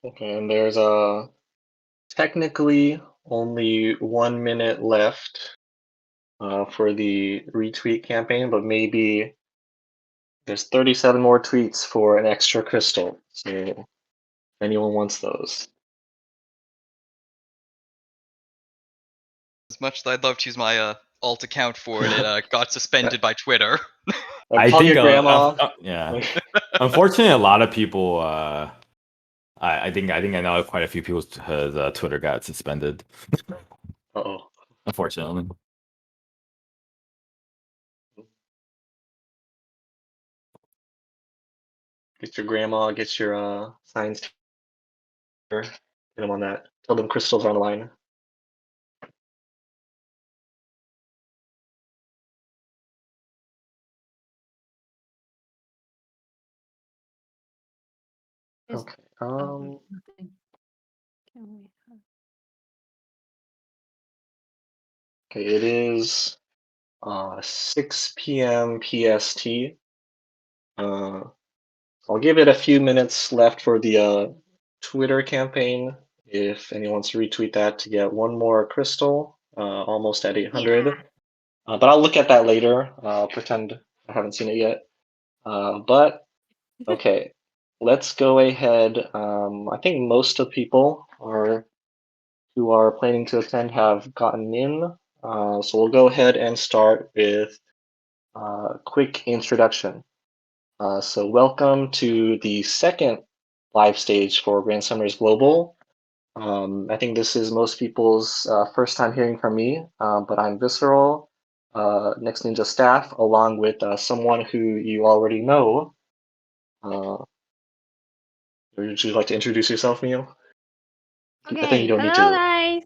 Okay, and there's technically only 1 minute left for the retweet campaign, but maybe there's 37 more tweets for an extra crystal. So if anyone wants those. As much as I'd love to use my alt account for it, it got suspended by Twitter. I Call think, your grandma. yeah. Unfortunately, a lot of people. I think I know quite a few people's Twitter got suspended. Uh-oh. Unfortunately. Get your grandma, get your science teacher, get them on that. Tell them crystals are on the line. Okay. Okay, it is 6 p.m. PST. I'll give it a few minutes left for the Twitter campaign. If anyone wants to retweet that to get one more crystal, almost at 800. But I'll look at that later. I'll pretend I haven't seen it yet. But okay, let's go ahead. I think most of people who are planning to attend have gotten in. So we'll go ahead and start with a quick introduction. So welcome to the second live stage for Grand Summers Global. I think this is most people's first time hearing from me, but I'm Visceral, Next Ninja staff, along with someone who you already know. Would you like to introduce yourself, Mio? Okay, I think you don't need hello to. guys.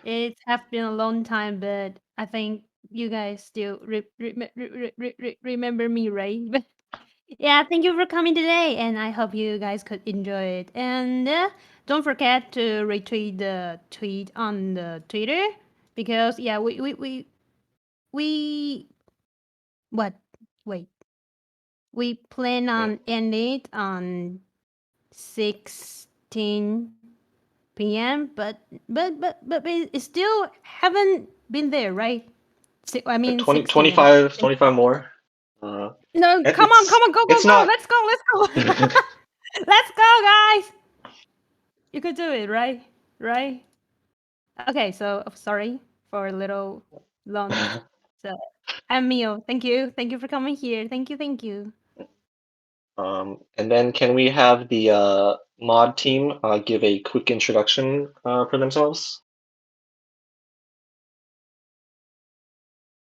It has been a long time, but I think you guys still remember me, right? But yeah, thank you for coming today, and I hope you guys could enjoy it. And don't forget to retweet the tweet on the Twitter because yeah, we what? Wait, we plan on ending it on 16 p.m. But we still haven't been there, right? I mean, 20, 16. 25 more. No, come on, go, it's go. not. Let's go. Let's go, guys. You could do it, right? Right? Okay, so sorry for a little launch. So I'm Mio. Thank you. Thank you for coming here. Thank you. And then can we have the mod team give a quick introduction for themselves?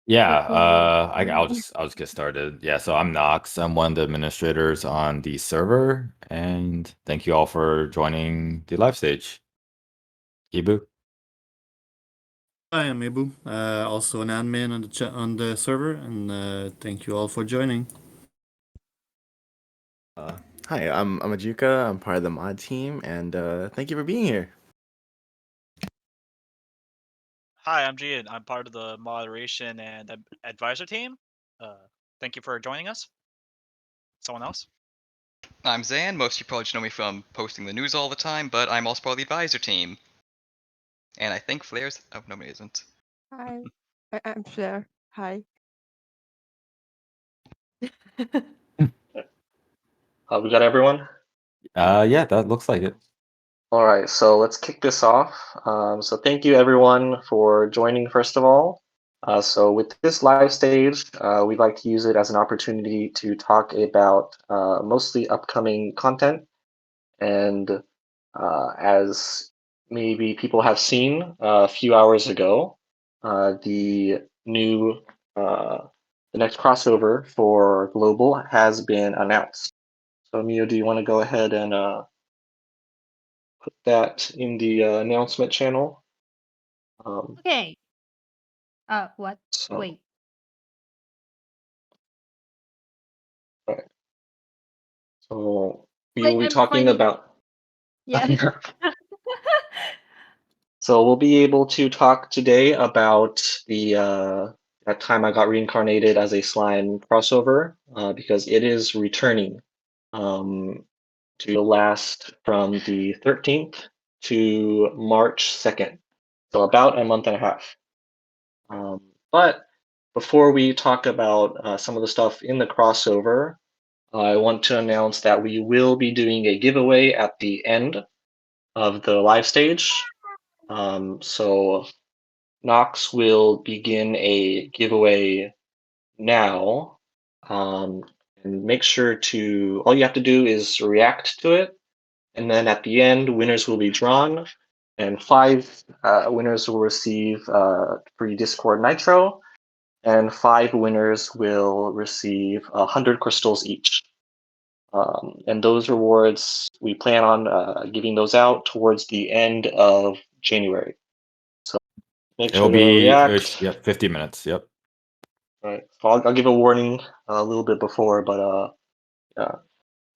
Yeah, I'll just get started. Yeah, so I'm Knox. I'm one of the administrators on the server, and thank you all for joining the live stage. Ibu. Hi, I'm Ibu, also an admin on the server, and thank you all for joining. Hi, I'm Ajuka. I'm part of the mod team, and thank you for being here. Hi, I'm Gian. I'm part of the moderation and advisor team. Thank you for joining us. Someone else? I'm Zan. Most of you probably just know me from posting the news all the time, but I'm also part of the advisor team. And I think Flair's... Oh, no, it isn't. Hi, I'm Flair. Hi. We got everyone? Yeah, that looks like it. All right, so let's kick this off. So thank you everyone for joining, first of all. So with this live stage, we'd like to use it as an opportunity to talk about mostly upcoming content. And as maybe people have seen a few hours ago, the next crossover for Global has been announced. So Mio, do you want to go ahead and put that in the announcement channel? Okay. What? So, Wait. right. So we Wait, will be I'm talking finding... about. Yeah. So we'll be able to talk today about the that time I got reincarnated as a slime crossover because it is returning. to last from the 13th to March 2nd. So about a month and a half. But before we talk about some of the stuff in the crossover, I want to announce that we will be doing a giveaway at the end of the live stage. So Knox will begin a giveaway now. And make sure to, all you have to do is react to it. And then at the end, winners will be drawn. And 5 winners will receive free Discord Nitro. And 5 winners will receive 100 crystals each. And those rewards, we plan on giving those out towards the end of January. So make It'll sure to be react. yep, 50 minutes. Yep. Right. So I'll give a warning a little bit before, but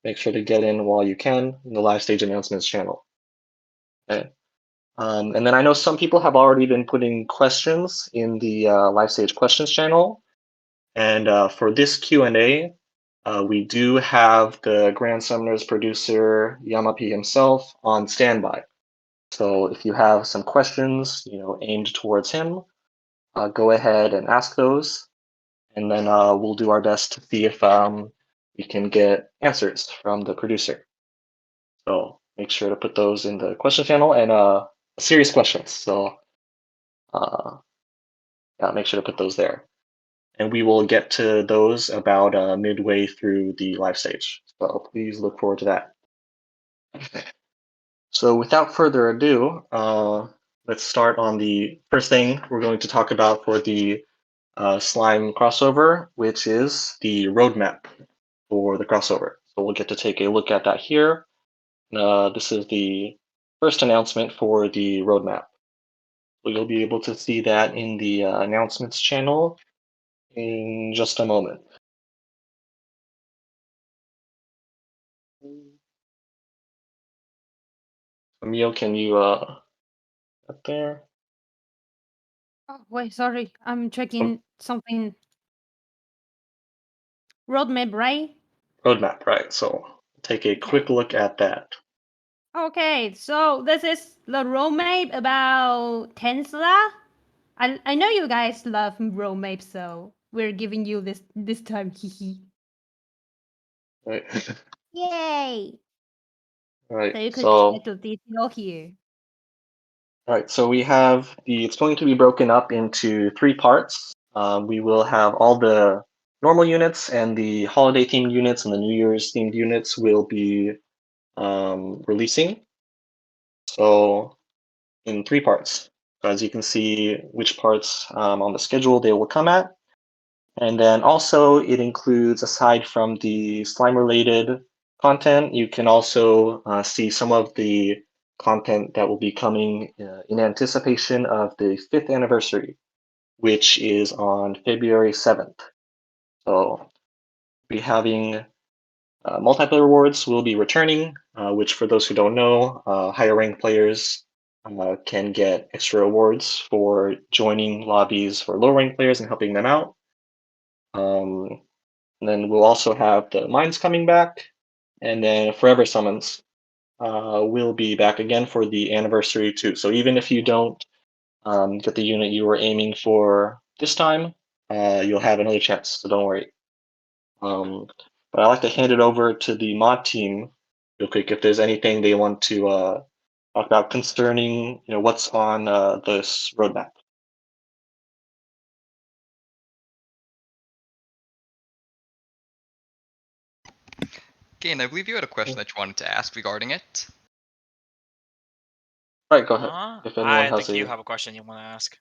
make sure to get in while you can in the live stage announcements channel. Okay. And then I know some people have already been putting questions in the live stage questions channel. And for this Q&A, we do have the Grand Summoners producer, Yamapi himself, on standby. So if you have some questions, aimed towards him, go ahead and ask those. And then we'll do our best to see if we can get answers from the producer. So make sure to put those in the question channel and serious questions. So yeah, make sure to put those there. And we will get to those about midway through the live stage. So please look forward to that. So without further ado, let's start on the first thing we're going to talk about for the slime crossover, which is the roadmap for the crossover. So we'll get to take a look at that here. This is the first announcement for the roadmap. So you'll be able to see that in the announcements channel in just a moment. Emil, can you up there? Oh, wait, sorry. I'm checking something. Roadmap, right? Roadmap, right? So take a quick look at that. Okay, so this is the roadmap about Tesla. I know you guys love roadmap, so we're giving you this time. Hee. Right. Yay! Right. So you could So check the detail here. all right, so we have it's going to be broken up into 3 parts. We will have all the normal units and the holiday themed units and the New Year's themed units will be releasing. So in 3 parts. So as you can see which parts on the schedule they will come at. And then also it includes, aside from the slime related content, you can also see some of the content that will be coming in anticipation of the 5th anniversary, which is on February 7th. So be having multiplayer rewards will be returning, which for those who don't know, higher ranked players can get extra rewards for joining lobbies for lower ranked players and helping them out. And then we'll also have the mines coming back, and then forever summons will be back again for the anniversary too. So even if you don't get the unit you were aiming for this time, you'll have another chance. So don't worry. But I'd like to hand it over to the mod team real quick if there's anything they want to talk about concerning what's on this roadmap. Gain, I believe you had a question that you wanted to ask regarding it. All right, go ahead. If anyone I has think you have a question you want to ask.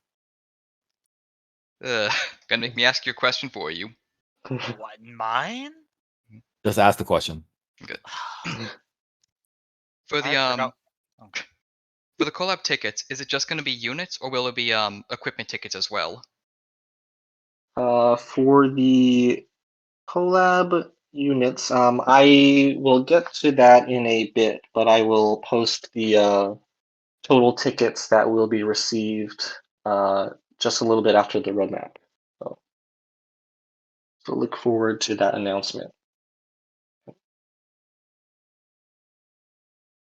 Gonna make me ask your question for you. What, mine? Just ask the question. Good. For the I forgot. for the collab tickets, is it just gonna be units, or will it be equipment tickets as well? For the collab units, I will get to that in a bit, but I will post the total tickets that will be received just a little bit after the roadmap. So look forward to that announcement.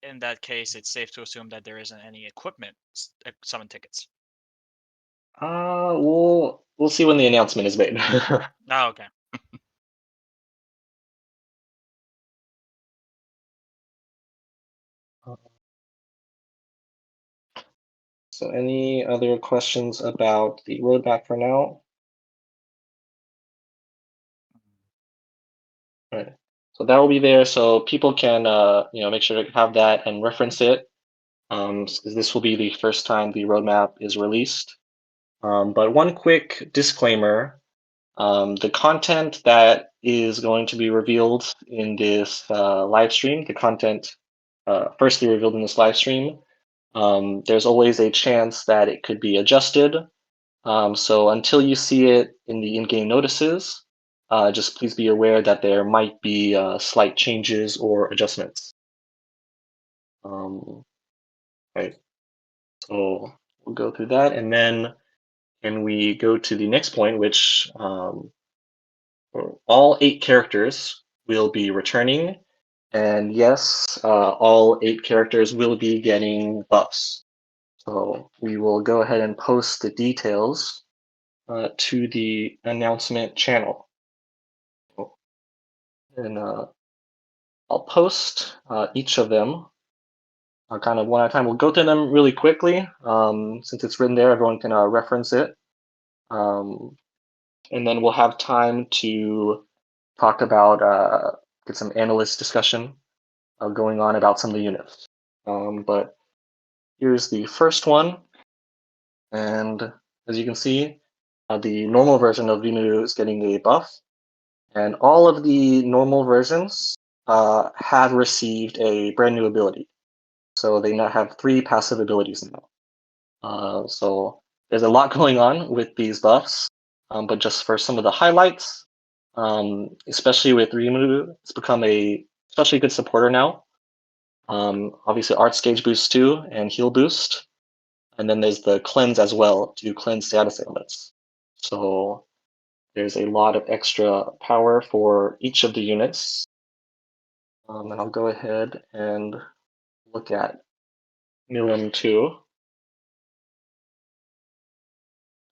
in that case, it's safe to assume that there isn't any equipment summon tickets. We'll see when the announcement is made. Oh, okay. So any other questions about the roadmap for now? Right. So that will be there, so people can make sure to have that and reference it. This will be the first time the roadmap is released. But one quick disclaimer: the content that is going to be revealed in this live stream, the content firstly revealed in this live stream, there's always a chance that it could be adjusted. So until you see it in the in-game notices, just please be aware that there might be slight changes or adjustments. Right. So we'll go through that, and then can we go to the next point, which all 8 characters will be returning, and yes, all 8 characters will be getting buffs. So we will go ahead and post the details to the announcement channel. And I'll post each of them kind of one at a time. We'll go through them really quickly. Since it's written there, everyone can reference it. And then we'll have time to talk about, get some analyst discussion going on about some of the units. But here's the first one. And as you can see, the normal version of Vimuru is getting a buff. And all of the normal versions have received a brand new ability. So they now have 3 passive abilities now. So there's a lot going on with these buffs. But just for some of the highlights, especially with Rimuru, it's become a especially good supporter now. Obviously, Arts Gauge Boost 2 and Heal Boost. And then there's the Cleanse as well to cleanse status ailments. So there's a lot of extra power for each of the units. And I'll go ahead and look at Milim 2.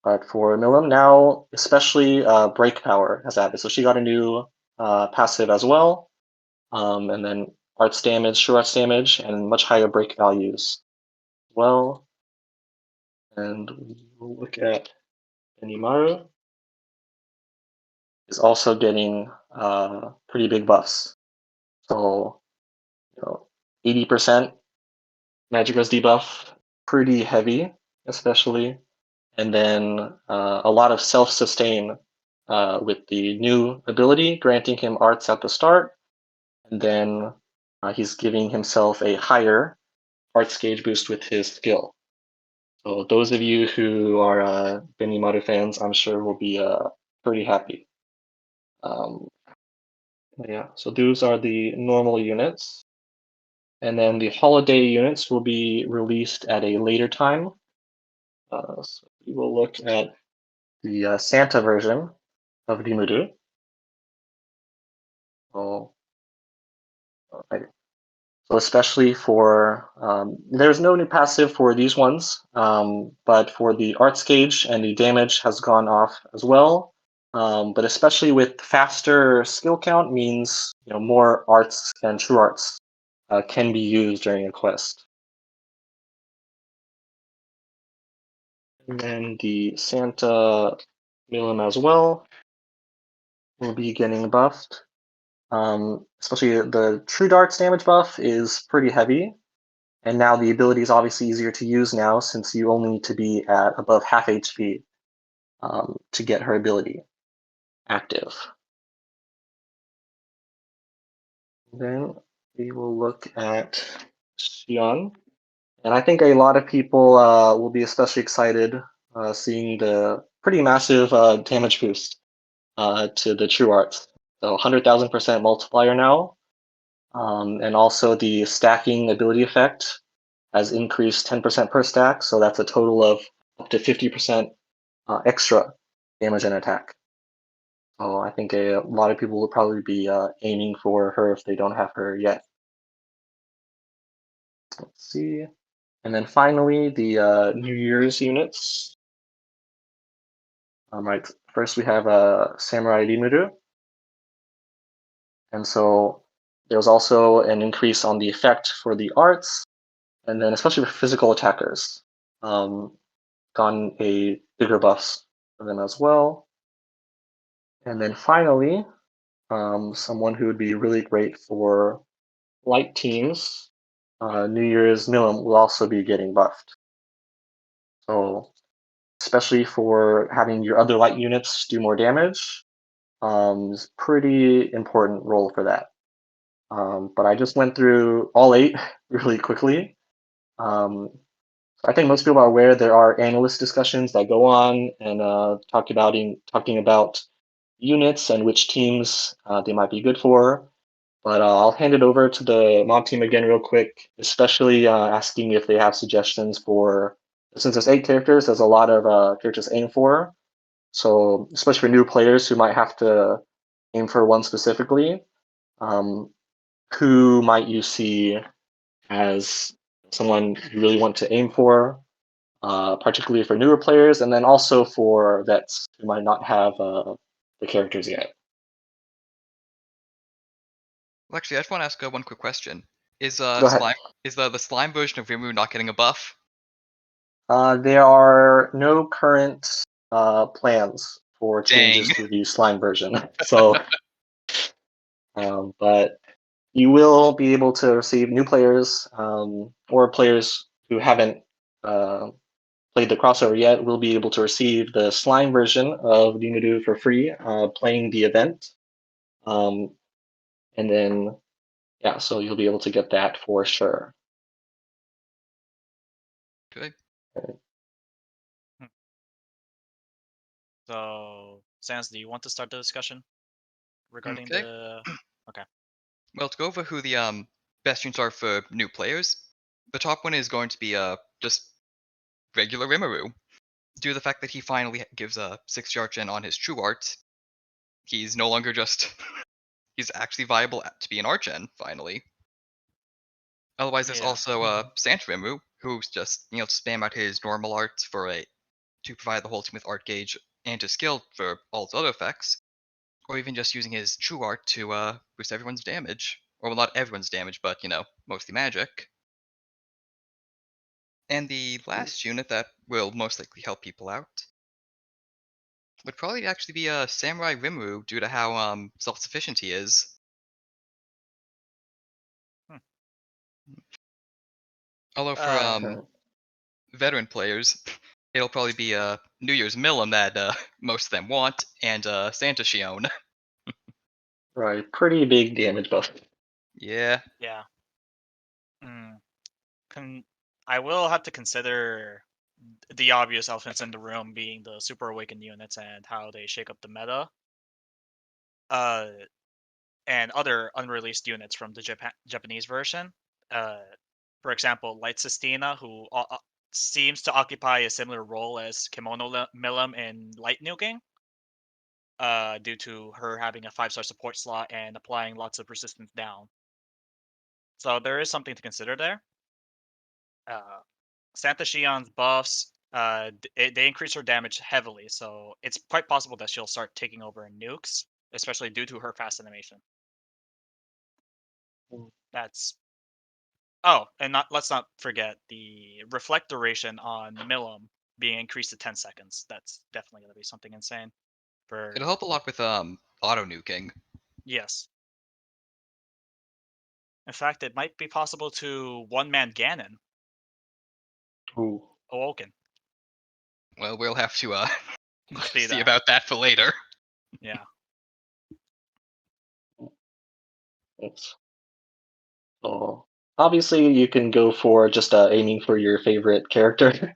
But for Milim now, especially Break Power has added. So she got a new passive as well. And then Arts Damage, Sure Arts Damage, and much higher break values as well. And we'll look at Benimaru. Is also getting pretty big buffs. So, 80% Magic Resist debuff, pretty heavy, especially. And then a lot of self-sustain with the new ability, granting him arts at the start. And then he's giving himself a higher arts gauge boost with his skill. So those of you who are Benimaru fans, I'm sure will be pretty happy. Yeah, so those are the normal units. And then the holiday units will be released at a later time. So we will look at the Santa version of Rimuru. So, right. So especially for, there's no new passive for these ones, but for the arts gauge and the damage has gone off as well. But especially with faster skill count means more arts and true arts can be used during a quest. And then the Santa Milim as well will be getting buffed. Especially the True Darts damage buff is pretty heavy. And now the ability is obviously easier to use now since you only need to be at above half HP to get her ability active. Then we will look at Xion. And I think a lot of people will be especially excited seeing the pretty massive damage boost to the True Arts. So 100,000% multiplier now. And also the stacking ability effect has increased 10% per stack. So that's a total of up to 50% extra damage and attack. So I think a lot of people will probably be aiming for her if they don't have her yet. Let's see. And then finally, the New Year's units. Right. First, we have Samurai Rimuru. And so there's also an increase on the effect for the arts, and then especially for physical attackers. Gotten a bigger buffs for them as well. And then finally, someone who would be really great for light teams, New Year's Milim will also be getting buffed. So especially for having your other light units do more damage, is pretty important role for that. But I just went through all 8 really quickly. I think most people are aware there are analyst discussions that go on and talking about units and which teams they might be good for. But I'll hand it over to the mod team again real quick, especially asking if they have suggestions for, since there's 8 characters, there's a lot of characters to aim for. So especially for new players who might have to aim for one specifically, who might you see as someone you really want to aim for, particularly for newer players, and then also for vets who might not have the characters yet. Well, actually, I just want to ask one quick question. Is Go ahead. slime the slime version of Rimuru not getting a buff? There are no current plans for changes Dang. to the slime version. So, but you will be able to receive new players or players who haven't played the crossover yet will be able to receive the slime version of Rimuru for free, playing the event. And then, yeah, so you'll be able to get that for sure. Good. So, Sans, do you want to start the discussion regarding Okay. the? Okay. Well, to go over who the best units are for new players, the top one is going to be just regular Rimuru. Due to the fact that he finally gives a 60 Archen on his true art, he's no longer just he's actually viable to be an Archen finally. Otherwise, there's Yeah. also Santa Rimuru, who's just spam out his normal art to provide the whole team with art gauge and his skill for all its other effects, or even just using his true art to boost everyone's damage, or well, not everyone's damage, but mostly magic. And the last unit that will most likely help people out would probably actually be a Samurai Rimuru due to how self-sufficient he is. Although for veteran players, it'll probably be New Year's Milim that most of them want, and Santa Shion. Right, pretty big damage buff. Yeah. Yeah. I will have to consider the obvious elephants in the room being the Super Awakened units and how they shake up the meta. And other unreleased units from the Japanese version. For example, Light Sistina, who seems to occupy a similar role as Kimono Milim in Light Nuking, due to her having a 5-star support slot and applying lots of resistance down. So there is something to consider there. Santa Shion's buffs, they increase her damage heavily, so it's quite possible that she'll start taking over in nukes, especially due to her fast animation. That's and let's not forget the reflect duration on Milim being increased to 10 seconds. That's definitely going to be something insane. It'll help a lot with auto nuking. Yes. In fact, it might be possible to one-man Ganon. Ooh. Awoken. Well, we'll have to See that. about that for later. Yeah. Thanks. So obviously you can go for just aiming for your favorite character,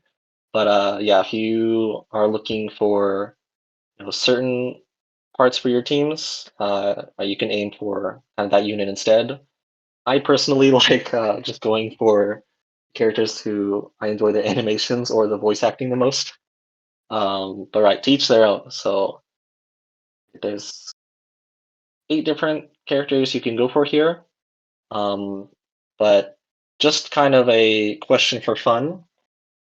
but yeah, if you are looking for certain parts for your teams, you can aim for kind of that unit instead. I personally like just going for characters who I enjoy the animations or the voice acting the most. But right, to each their own. So there's 8 different characters you can go for here. But just kind of a question for fun.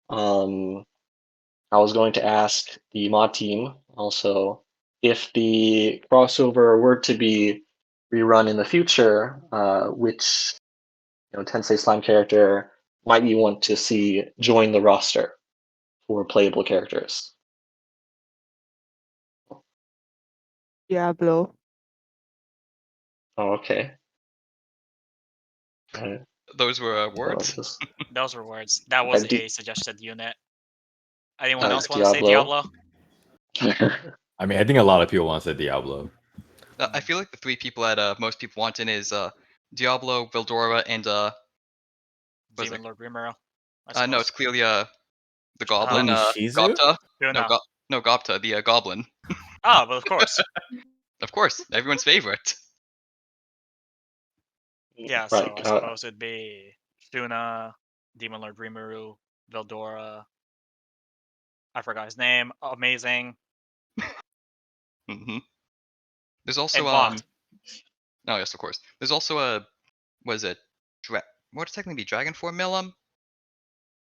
I was going to ask the mod team also if the crossover were to be rerun in the future, which Tensei Slime character might you want to see join the roster for playable characters? Diablo. Oh, okay. Alright, Those were so words. just Those were words. That was Okay, a suggested unit. Anyone else want to say Diablo. Diablo? I mean, I think a lot of people want to say Diablo. I feel like the three people that most people want in is Diablo, Vildora, and was Demon it? Lord Rimuro. No, it's clearly the goblin. Shizu? Gopta. Tuna. No, Gopta, the goblin. Oh, but of course. Of course, everyone's favorite. Yeah, so Right. I suppose it'd be Tuna, Demon Lord Rimuru, Vildora. I forgot his name. Amazing. hmm There's also And Vought. Oh yes, of course. There's also a what is it? What would technically be Dragon Form Millum?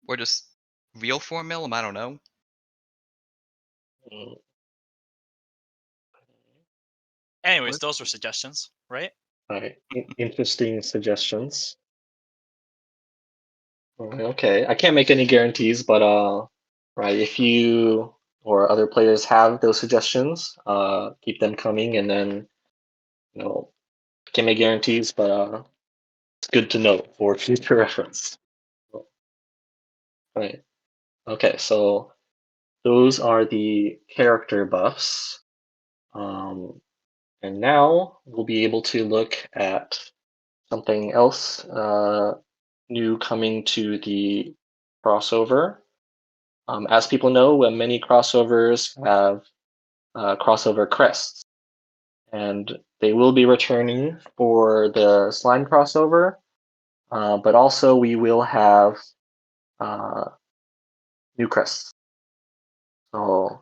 Or just real form Millum? I don't know. Mm, Anyways, What? those were suggestions, right? Right. Interesting suggestions. Okay, I can't make any guarantees, but right, if you or other players have those suggestions, keep them coming, and then can't make guarantees, but it's good to know for future reference. Right. Okay, so those are the character buffs. And now we'll be able to look at something else new coming to the crossover. As people know, many crossovers have crossover crests, and they will be returning for the slime crossover, but also we will have new crests. So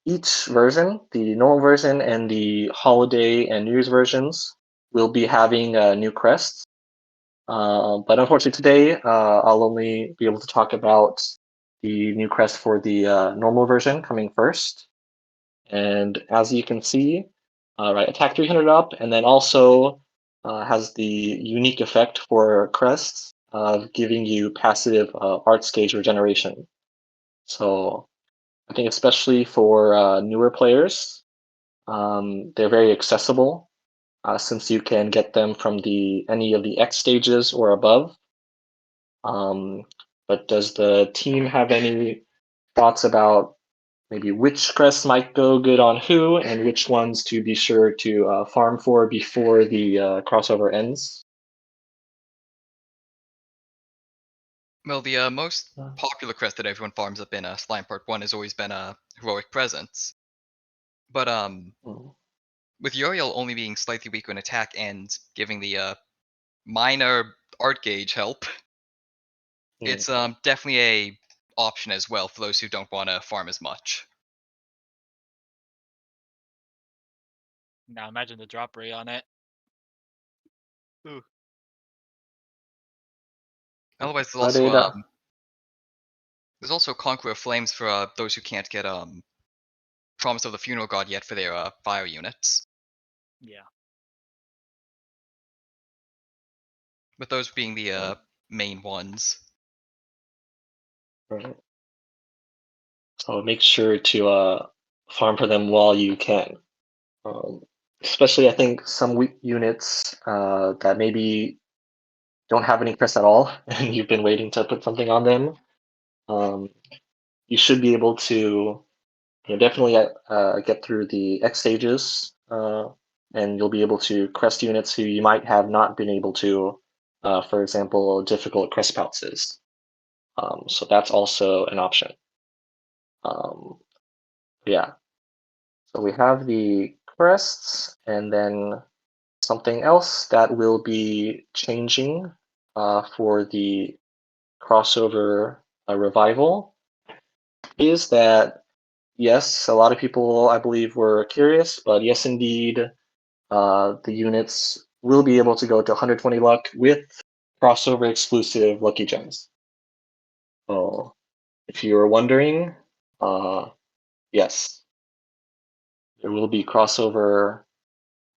each version, the normal version and the holiday and New Year's versions, will be having new crests. But unfortunately today, I'll only be able to talk about the new crest for the normal version coming first. And as you can see, right, attack 300 up, and then also has the unique effect for crests of giving you passive art stage regeneration. So I think especially for newer players, they're very accessible since you can get them from any of the X stages or above. But does the team have any thoughts about maybe which crests might go good on who and which ones to be sure to farm for before the crossover ends? Well, the most popular crest that everyone farms up in Slime Part 1 has always been Heroic Presence. But Hmm. with Uriel only being slightly weaker in attack and giving the minor art gauge help, it's definitely a option as well for those who don't want to farm as much. Now imagine the drop rate on it. Ooh. Otherwise, But it, there's also Conqueror of Flames for those who can't get Promise of the Funeral God yet for their fire units. Yeah. With those being the main ones. right. So make sure to farm for them while you can. Especially, I think some weak units that maybe don't have any crest at all, and you've been waiting to put something on them. You should be able to definitely get through the X stages, and you'll be able to crest units who you might have not been able to, for example, difficult crest pounces. So that's also an option. Yeah. So we have the crests, and then something else that will be changing for the crossover revival is that, yes, a lot of people, I believe, were curious, but yes, indeed, the units will be able to go to 120 luck with crossover exclusive Lucky Gems. So if you were wondering, yes, there will be crossover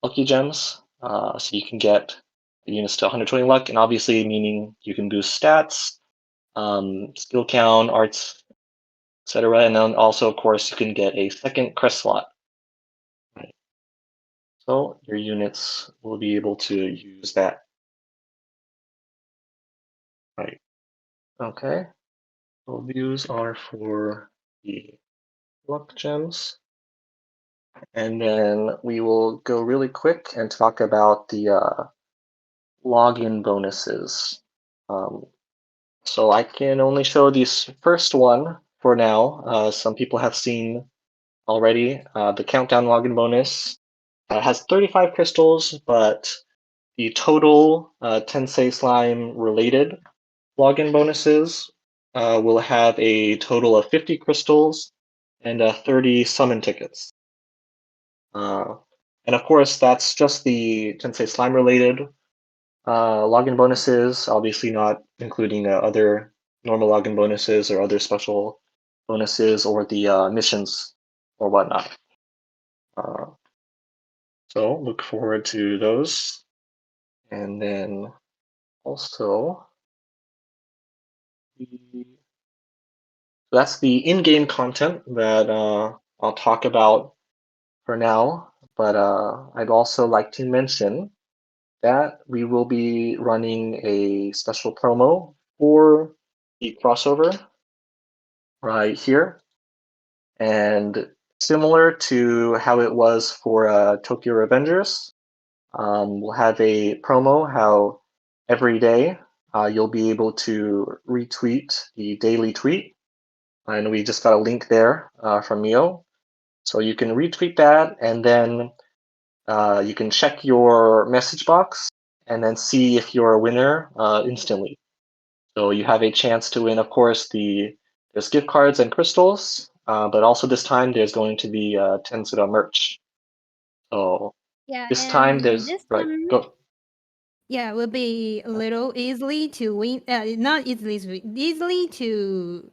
Lucky Gems. So you can get units to 120 luck, and obviously meaning you can boost stats, skill count, arts, etc. And then also, of course, you can get a second crest slot. Right. So your units will be able to use that. Right. Okay. So views are for the luck gems. And then we will go really quick and talk about the login bonuses. So I can only show this first one for now. Some people have seen already the countdown login bonus. Has 35 crystals, but the total Tensei Slime related login bonuses will have a total of 50 crystals and 30 summon tickets. And of course, that's just the Tensei Slime related login bonuses, obviously not including other normal login bonuses or other special bonuses or the missions or whatnot. So look forward to those. And then also, that's the in-game content that I'll talk about for now. But I'd also like to mention that we will be running a special promo for the crossover right here. And similar to how it was for Tokyo Revengers, we'll have a promo how every day you'll be able to retweet the daily tweet. And we just got a link there from Mio. So you can retweet that, and then you can check your message box and then see if you're a winner instantly. So you have a chance to win, of course, there's gift cards and crystals, but also this time there's going to be Tensura merch. So Yeah, this time and there's, this right, time, go. yeah, will be a little easily to win. Not easily to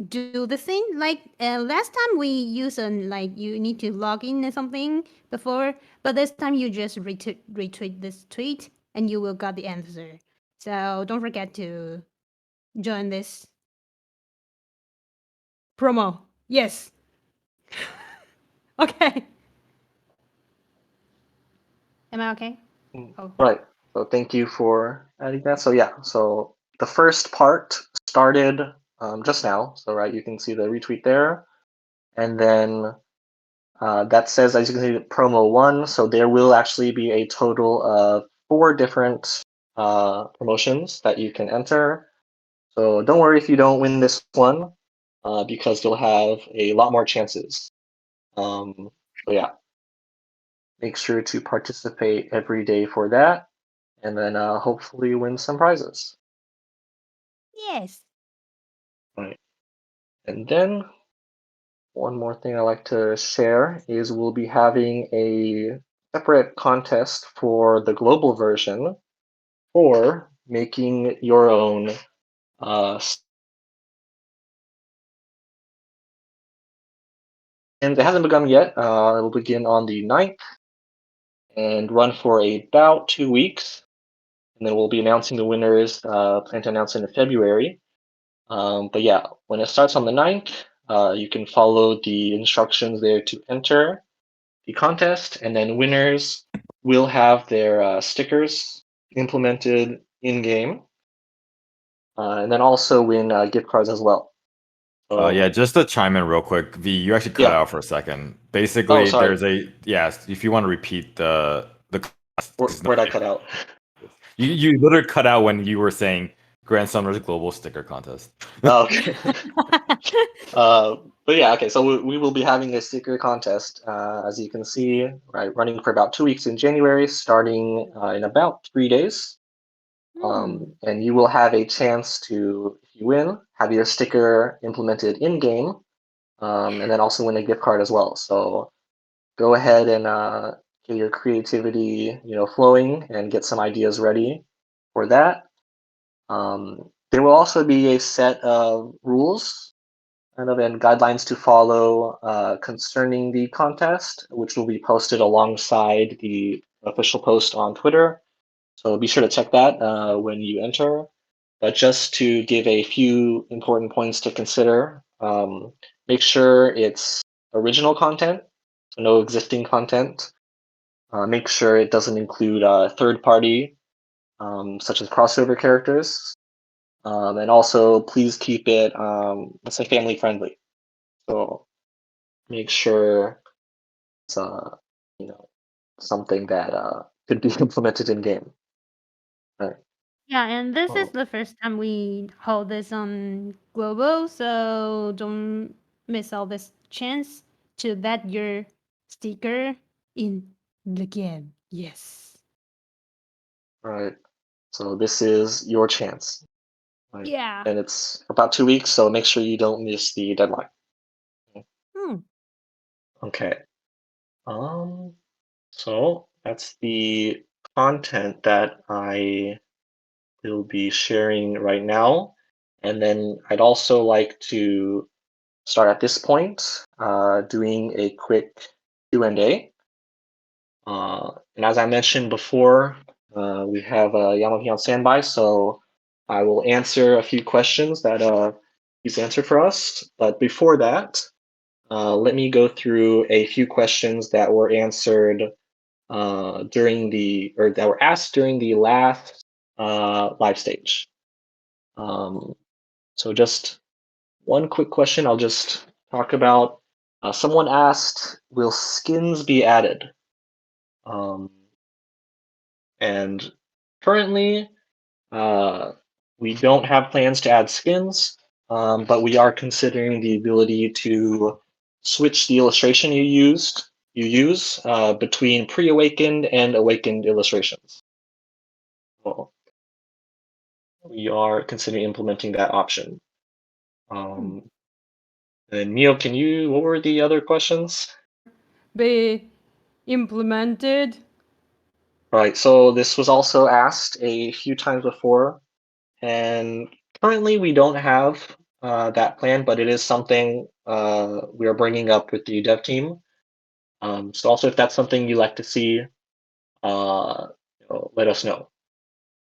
do the thing. Like last time we used like you need to log in or something before, but this time you just retweet this tweet and you will got the answer. So don't forget to join this promo. Yes. Okay. Am I okay? Oh. Right. So thank you for adding that. So yeah, so the first part started just now. So right, you can see the retweet there. And then that says, as you can see, promo 1. So there will actually be a total of 4 different promotions that you can enter. So don't worry if you don't win this one, because you'll have a lot more chances. So yeah, make sure to participate every day for that, and then hopefully win some prizes. Yes. Right. And then one more thing I like to share is we'll be having a separate contest for the global version for making your own and it hasn't begun yet. It will begin on the 9th and run for about 2 weeks. And then we'll be announcing the winners, plan to announce in February. But yeah, when it starts on the 9th, you can follow the instructions there to enter the contest, and then winners will have their stickers implemented in game, and then also win gift cards as well. So, Yeah, just to chime in real quick, V, you actually cut Yeah. out for a second. Oh, Basically, sorry. there's if you want to repeat the Where'd I cut out? you literally cut out when you were saying Grand Summer's Global Sticker Contest. Oh, okay. But yeah, okay. So we will be having a sticker contest, as you can see, right, running for about 2 weeks in January, starting in about 3 days. And you will have a chance to, if you win, have your sticker implemented in game, and then also win a gift card as well. So go ahead and get your creativity, flowing, and get some ideas ready for that. There will also be a set of rules kind of and guidelines to follow concerning the contest, which will be posted alongside the official post on Twitter. So be sure to check that when you enter. But just to give a few important points to consider, make sure it's original content, so no existing content. Make sure it doesn't include third party, such as crossover characters. And also, please keep it, let's say, family friendly. So make sure it's, something that could be implemented in game. Right. Yeah, and this is Oh, the first time we hold this on global, so don't miss all this chance to get your sticker in the game. Yes. right. So this is your chance. Right. Yeah. And it's about 2 weeks, so make sure you don't miss the deadline. Hmm. Okay. So that's the content that I will be sharing right now. And then I'd also like to start at this point, doing a quick Q&A. And as I mentioned before, we have Yamapi on standby, so I will answer a few questions that he's answered for us. But before that, let me go through a few questions that were answered that were asked during the last live stage. So just one quick question I'll just talk about. Someone asked, will skins be added? Um, and currently, we don't have plans to add skins, but we are considering the ability to switch the illustration you use between pre-awakened and awakened illustrations. Well, we are considering implementing that option. And Neil, what were the other questions? Be implemented. Right, so this was also asked a few times before, and currently we don't have that plan, but it is something we are bringing up with the dev team. So also, if that's something you like to see, let us know.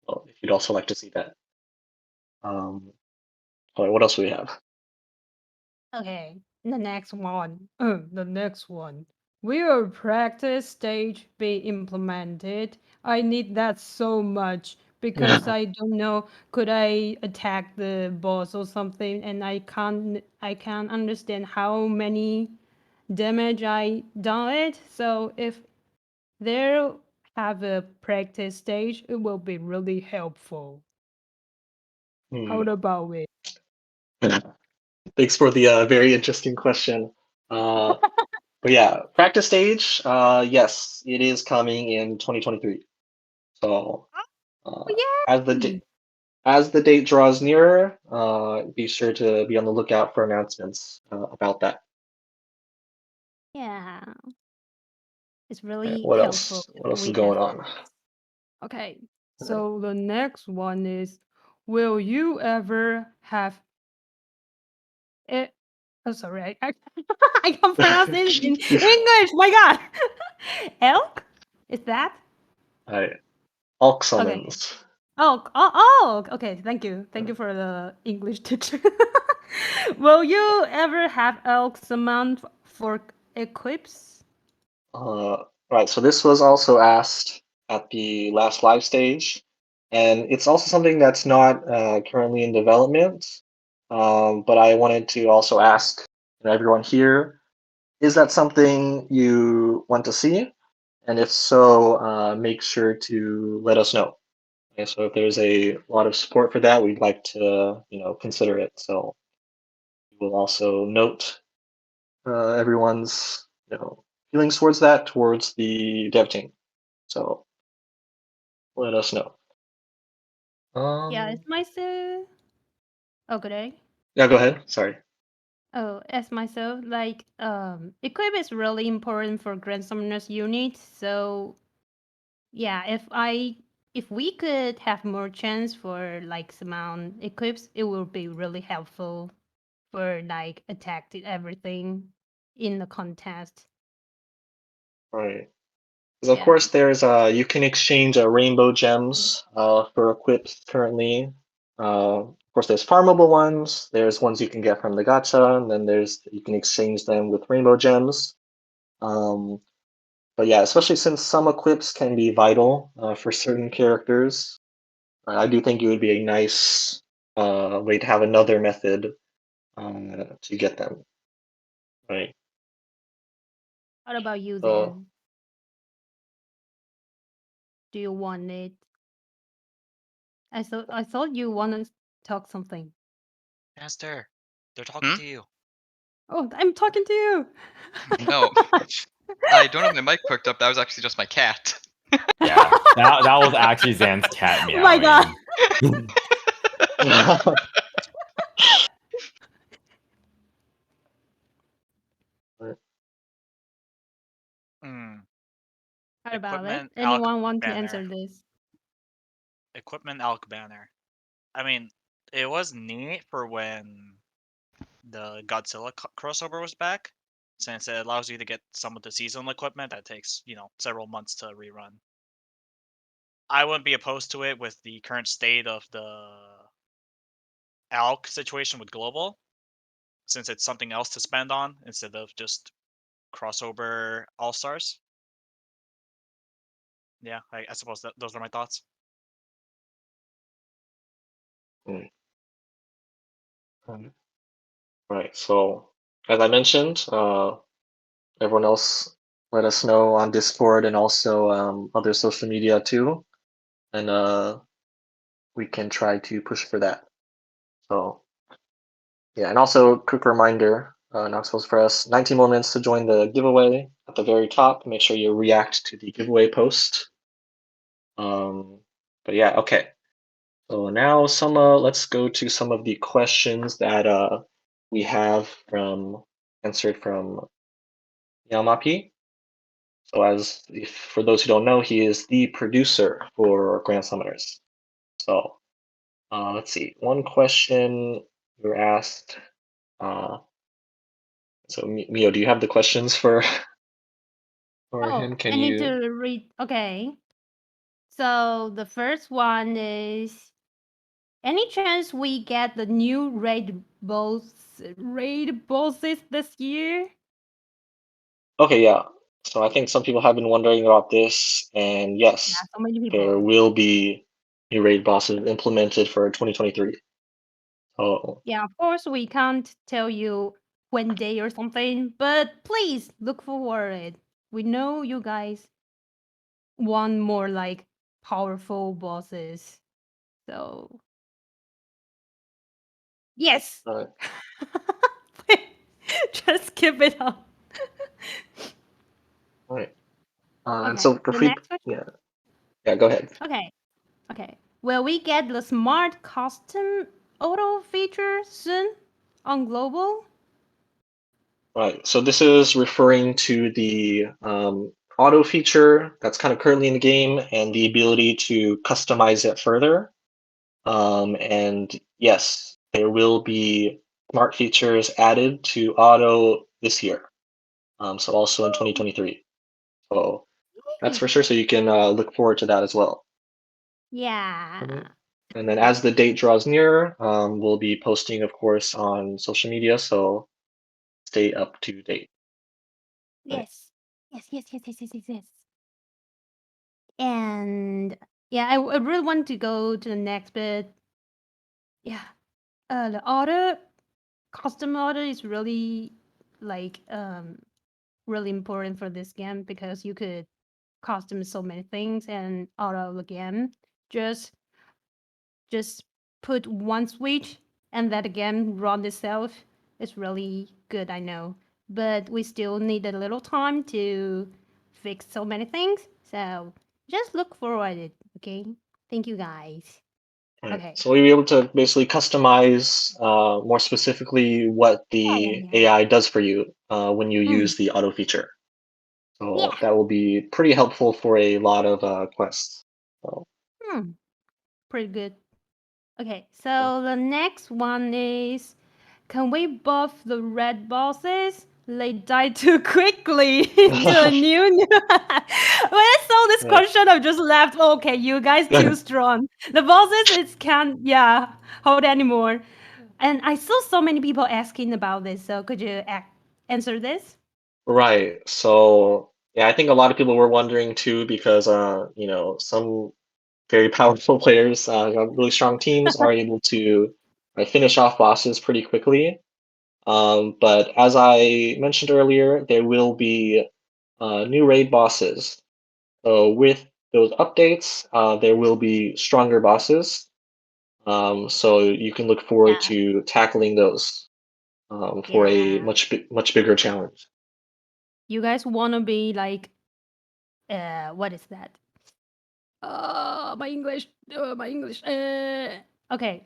Well, if you'd also like to see that. All right, what else do we have? Okay, the next one. The next one. Will practice stage be implemented? I need that so much because I don't know. Could I attack the boss or something? And I can't understand how many damage I done it. So if there have a practice stage, it will be really helpful. How Hmm. about it? Thanks for the very interesting question. But yeah, practice stage, yes, it is coming in 2023. So uh, Oh, as the yay! as the date draws nearer, be sure to be on the lookout for announcements about that. Yeah, it's All right, really what helpful else? if What else is we going have on? this. Okay, so the next one is, will you ever have it? Oh, sorry, I can't pronounce it in English. My God, elk? Is that All right, Alk okay? summons. Okay. Thank you for the English teacher. Will you ever have elk summon for equips? Right, so this was also asked at the last live stage, and it's also something that's not currently in development. But I wanted to also ask everyone here, is that something you want to see? And if so, make sure to let us know. Okay, so if there's a lot of support for that, we'd like to, consider it. So we'll also note everyone's, feelings towards that, towards the dev team. So let us know. Yeah, Um, it's myself. Oh, good day. yeah, go ahead. Sorry. Oh, as myself, like equip is really important for Grand Summoners unit. So yeah, if I if we could have more chance for like summon equips, it will be really helpful for like attack to everything in the contest. Right. Because of Yeah. course there's you can exchange rainbow gems for equips currently. Of course there's farmable ones, there's ones you can get from the gacha, and then there's you can exchange them with rainbow gems. But yeah, especially since some equips can be vital for certain characters, I do think it would be a nice way to have another method to get them. Right. What about you So then? Do you want it? I thought you want to talk something. Master, they're talking Hmm? to you. Oh, I'm talking to you. No. I don't have my mic hooked up. That was actually just my cat. Yeah, that was actually Zan's cat Oh my god. meowing. Hmm. How about it? Equipment alc Anyone want to banner. answer this? Equipment alc banner. I mean, it was neat for when the Godzilla crossover was back, since it allows you to get some of the seasonal equipment that takes, several months to rerun. I wouldn't be opposed to it with the current state of the ALC situation with Global, since it's something else to spend on instead of just crossover All Stars. Yeah, I suppose those are my thoughts. Right. So as I mentioned, everyone else let us know on Discord and also other social media too, and we can try to push for that. So yeah, and also quick reminder, Knoxville's for us, 19 more minutes to join the giveaway at the very top. Make sure you react to the giveaway post. But yeah, okay. So now let's go to some of the questions that we have answered from Yamapi. So for those who don't know, he is the producer for Grand Summoners. So let's see. One question we were asked. So Mio, do you have the questions for him? Oh, Can I need you? to read. Okay. So the first one is, any chance we get the new raid bosses this year? Okay, yeah. So I think some people have been wondering about this, and Yeah, yes, so many there people. will be new raid bosses implemented for 2023. Oh, Yeah, of course we can't tell you when day or something, but please look forward. We know you guys want more like powerful bosses. So yes. right, Just keep it up. right. And Okay. so The next question. yeah, go ahead. Okay. Okay. Will we get the smart custom auto feature soon on global? Right. So this is referring to the auto feature that's kind of currently in the game and the ability to customize it further. And yes, there will be smart features added to auto this year. So also in 2023. So that's Yay. for sure. So you can look forward to that as well. Yeah. Mhm. And then as the date draws nearer, we'll be posting, of course, on social media. So stay up to date. Right. Yes. Yes. And yeah, I really want to go to the next bit. Yeah. The order custom order is really like really important for this game because you could custom so many things and out of the game. Just just put one switch and that game run itself. It's really good, I know. But we still need a little time to fix so many things. So just look forward it, okay? Thank you guys. Right. Okay. So we'll be able to basically customize more specifically what the Yeah. AI does for you when you Mm, use the auto feature. So yeah. that will be pretty helpful for a lot of quests. So, Pretty good. Okay, so the next one is, can we buff the red bosses? They die too quickly into a new. When I saw this question, I just laughed. Okay, you guys too strong. The bosses can't hold anymore. And I saw so many people asking about this. So could you answer this? Right. So yeah, I think a lot of people were wondering too because some very powerful players, got really strong teams, are able to finish off bosses pretty quickly. But as I mentioned earlier, there will be new raid bosses. So with those updates, there will be stronger bosses. So you can look forward Yeah. to tackling those for a Yeah. much bigger challenge. You guys want to be like, what is that? My English. My English. Okay.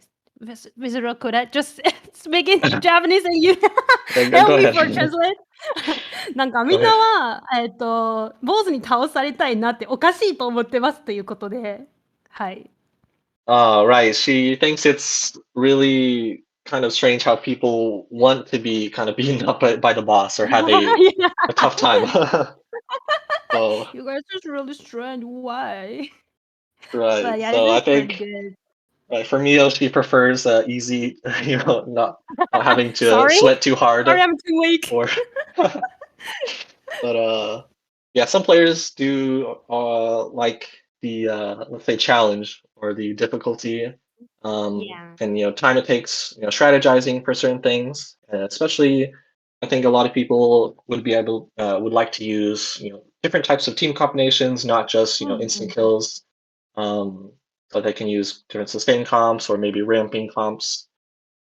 Visitor, could I just speak in Japanese and you help Go me ahead. for translate? なんかみ Go んな ahead. は、坊主に倒されたいなっておかしいと思ってますということで、はい。Right. She thinks it's really kind of strange how people want to be kind of beaten up by the boss or have Yeah. a tough time. So You guys are really strange. Why? right. But yeah, So this I is pretty think good. for Mio, she prefers easy, not having to Sorry? sweat too hard, Sorry, I'm too weak. or but yeah, some players do like the let's say challenge or the difficulty, Yeah. and time it takes strategizing for certain things, especially I think a lot of people would like to use different types of team combinations, not just instant Mm-mm. kills. um, so they can use different sustain comps or maybe ramping comps,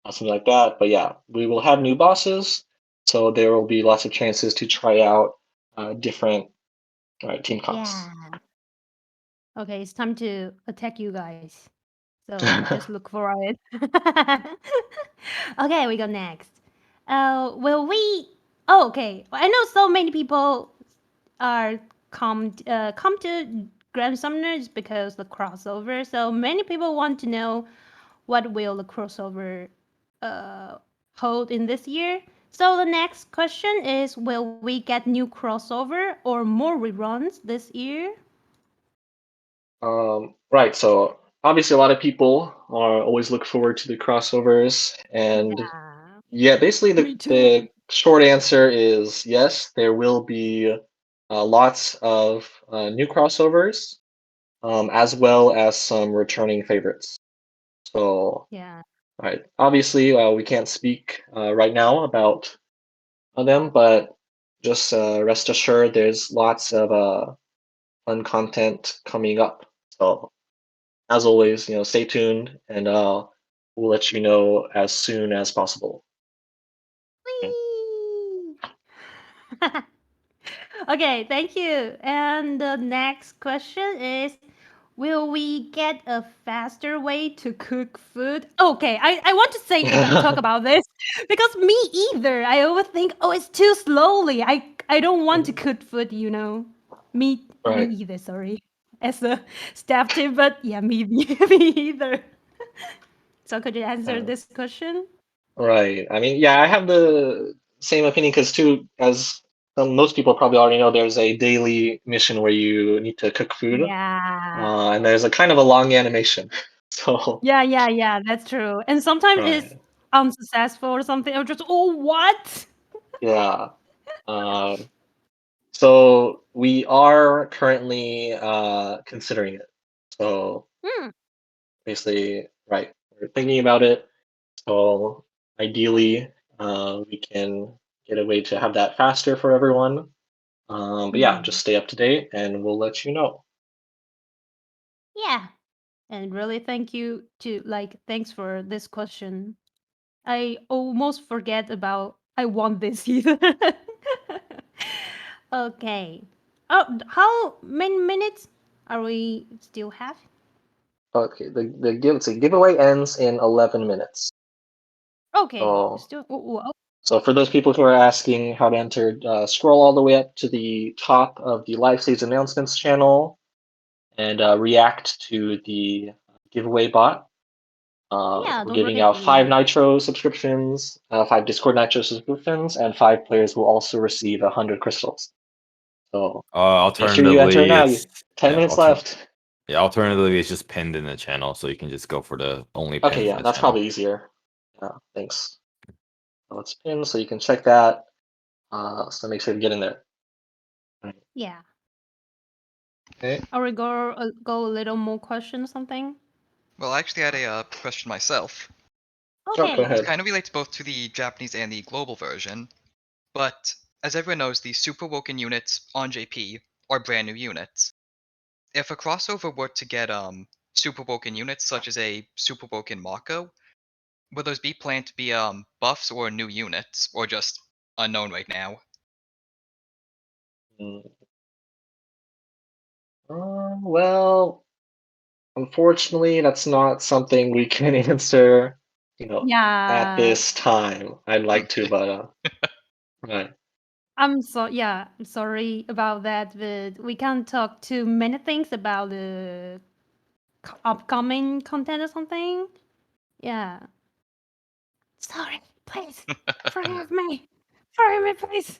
something like that. But yeah, we will have new bosses, so there will be lots of chances to try out different team comps. Yeah. Okay, it's time to attack you guys. So just look for it. Okay, we go next. Will we? Oh, okay. I know so many people are come to Grand Summoners because the crossover. So many people want to know what will the crossover uh, hold in this year. So the next question is, will we get new crossover or more reruns this year? Right. So obviously, a lot of people are always look forward to the crossovers, and Yeah. yeah, basically Me too. the short answer is yes. There will be lots of new crossovers, as well as some returning favorites. So, Yeah. right, obviously, we can't speak right now about them, but just rest assured, there's lots of fun content coming up. So, as always, stay tuned, and we'll let you know as soon as possible. Whee! Okay, thank you. And the next question is, will we get a faster way to cook food? Okay, I want to talk about this because me either. I always think, oh, it's too slowly. I don't want to cook food, you know. Me Right. either, sorry. As a staff team, but yeah, me either. So could you answer Uh, this question? right. I mean, yeah, I have the same opinion because too, as most people probably already know, there's a daily mission where you need to cook food, Yeah. and there's a kind of a long animation. So, Yeah, that's true. And sometimes it's right. unsuccessful or something. I'm just, oh, what? Yeah. Um, so we are currently considering it. So Hmm. basically, right, we're thinking about it. So ideally, we can get a way to have that faster for everyone. But yeah, just Hmm. stay up to date and we'll let you know. Yeah. And really thank you to thanks for this question. I almost forget about I want this either. Okay. Oh, how many minutes are we still have? Okay, the giveaway ends in 11 minutes. Okay. So Still. Oh. so for those people who are asking how to enter, scroll all the way up to the top of the Livestage announcements channel. and react to the giveaway bot. Yeah, We're don't giving forget out to 5 react. Nitro subscriptions, 5 Discord Nitro subscriptions, and 5 players will also receive 100 crystals. So make sure you enter Alternatively, now. it's 10 minutes left. yeah. Alternatively, it's just pinned in the channel, so you can just go for the only pin Okay, for yeah, the that's channel. probably easier. Yeah, thanks. So it's pinned, so you can check that. So make sure to get in there. Yeah. Okay. Or we go a little more question or something. Well, I actually had a question myself. Oh, go Okay. ahead. It kind of relates both to the Japanese and the global version, but as everyone knows, the Super Woken units on JP are brand new units. If a crossover were to get Super Woken units such as a Super Woken Mako, would those be planned to be buffs or new units, or just unknown right now? Mm. Well, unfortunately, that's not something we can answer, at Yeah. this time. I'd like to, but right. I'm sorry about that, but we can't talk too many things about the upcoming content or something. Yeah. Sorry, please. Forgive me. Forgive me, please.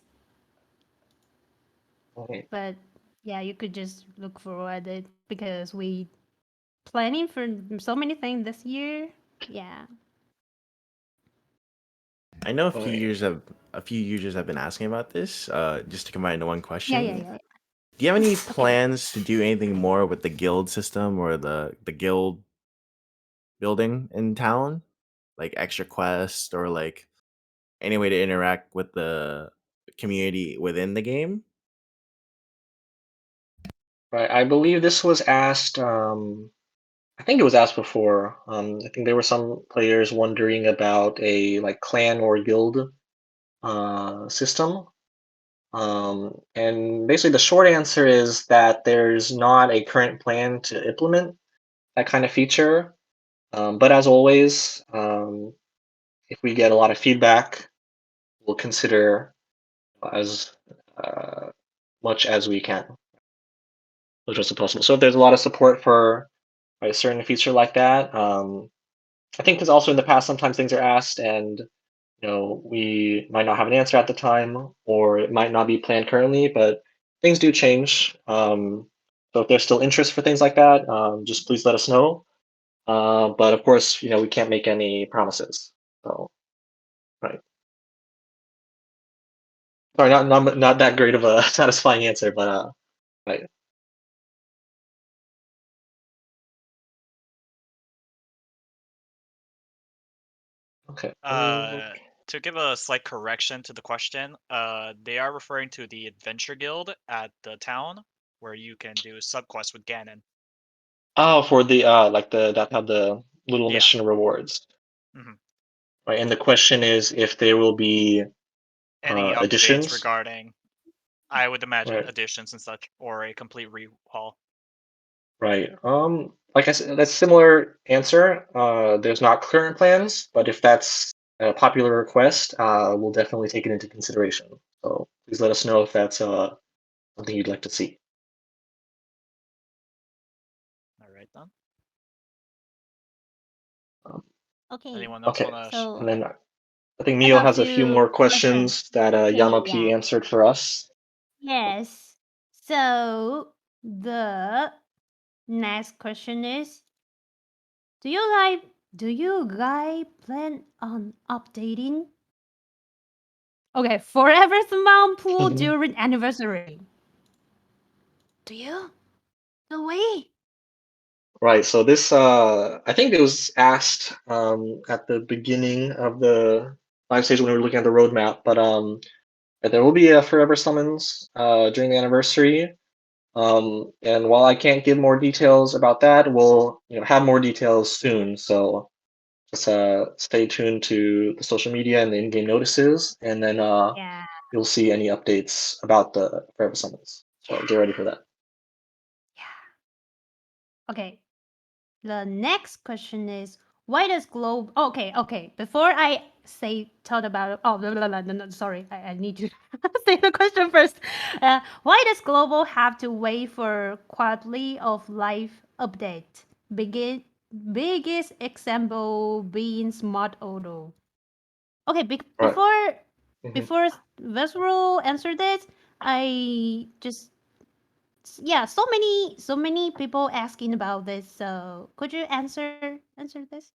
Okay. But yeah, you could just look forward it because we planning for so many things this year. Yeah. I know Okay. a few users have been asking about this. Just to combine into one question. Yeah. Do you have any Okay. plans to do anything more with the guild system or the guild building in town? Like extra quests or like any way to interact with the community within the game? Right. I believe this was asked. I think it was asked before. I think there were some players wondering about a like clan or guild system. And basically, the short answer is that there's not a current plan to implement that kind of feature. But as always, if we get a lot of feedback, we'll consider as much as we can, which is possible. So if there's a lot of support for a certain feature like that, I think because also in the past sometimes things are asked and we might not have an answer at the time, or it might not be planned currently, but things do change. So if there's still interest for things like that, just please let us know. But of course, we can't make any promises. So, right. Sorry, not that great of a satisfying answer, but right. Okay. To give a slight correction to the question, they are referring to the Adventure Guild at the town where you can do subquests with Ganon. Oh, for the that have the little Yeah. mission rewards. Mhm. Right, and the question is if there will be Any updates additions. regarding, I would imagine, Right. additions and such, or a complete rehaul. Right. Like I said, that's similar answer. There's not current plans, but if that's a popular request, we'll definitely take it into consideration. So please let us know if that's something you'd like to see. All right then. Okay. Anyone else Okay. want to? So And then I think I Mio got has a few more questions. questions that Okay, Yama P yeah. answered for us. Yes. So the next question is, do you guys plan on updating? Okay, Forever Smile Pool during anniversary. Do you? No way. Right. So this, I think it was asked at the beginning of the live stage when we were looking at the roadmap, but there will be a Forever Summons during the anniversary. And while I can't give more details about that, we'll have more details soon. So just stay tuned to the social media and the in-game notices, and then Yeah. you'll see any updates about the Forever Summons. So get ready for that. Okay. The next question is, why does Globe? Okay. Before I thought about? Oh, no, sorry. I need to say the question first. Why does Global have to wait for quarterly of life update? Biggest example being Smart Auto. Okay, Right. before Mhm. before Vesrul answered this, I just yeah, so many people asking about this. So could you answer this?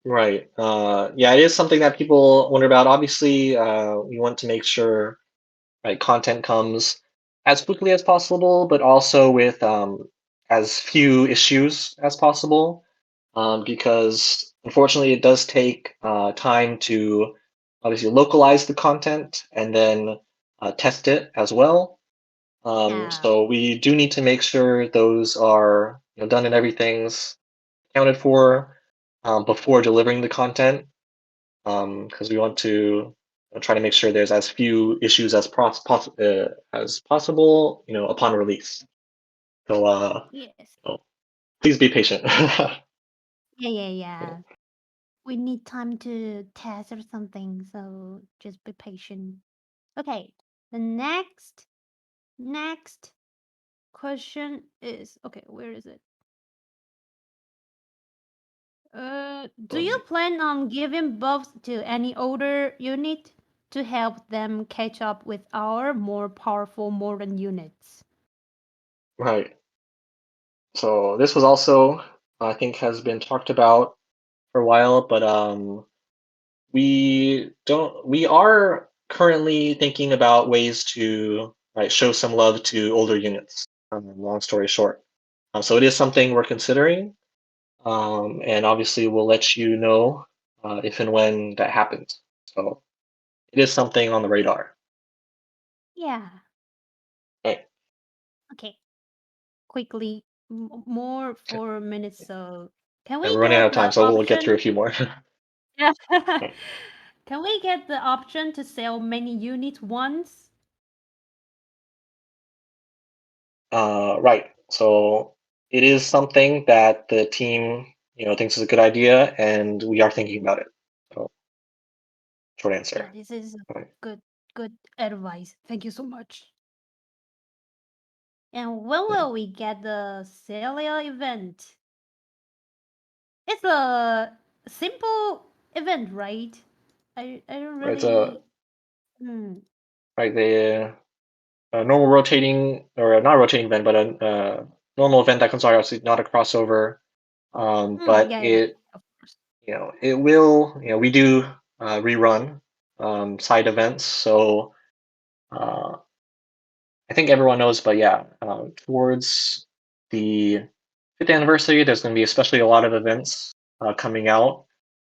Right. Yeah, it is something that people wonder about. Obviously, we want to make sure, right, content comes as quickly as possible, but also with as few issues as possible, because unfortunately, it does take time to obviously localize the content and then test it as well. Yeah. So we do need to make sure those are, done and everything's accounted for before delivering the content, because we want to try to make sure there's as few issues as possible, upon release. So, Yes. so please be patient. Yeah. We need time to test or something, so just be patient. Okay. The next question is okay, where is it? Do you plan on giving buffs to any older unit to help them catch up with our more powerful modern units? Right. So this was also, I think, has been talked about for a while, but we are currently thinking about ways to, right, show some love to older units. Long story short, so it is something we're considering, and obviously we'll let you know if and when that happens. So it is something on the radar. Yeah. Right. Okay. Quickly, more Okay. 4 minutes. So can And we we're running out get of time, the so we'll get through a option? few more. Yeah. Right. Can we get the option to sell many units once? Right. So it is something that the team, thinks is a good idea, and we are thinking about it. So short Yeah, answer. this is Right. good advice. Thank you so much. And when Yeah. will we get the Celia event? It's a simple event, right? I don't Right. So really. Hmm. right, the normal rotating, or not rotating event, but a normal event that comes out, obviously not a crossover. But Yeah. it, Of course. it will, we do rerun side events. So uh, I think everyone knows, but yeah, towards the 5th anniversary, there's going to be especially a lot of events coming out.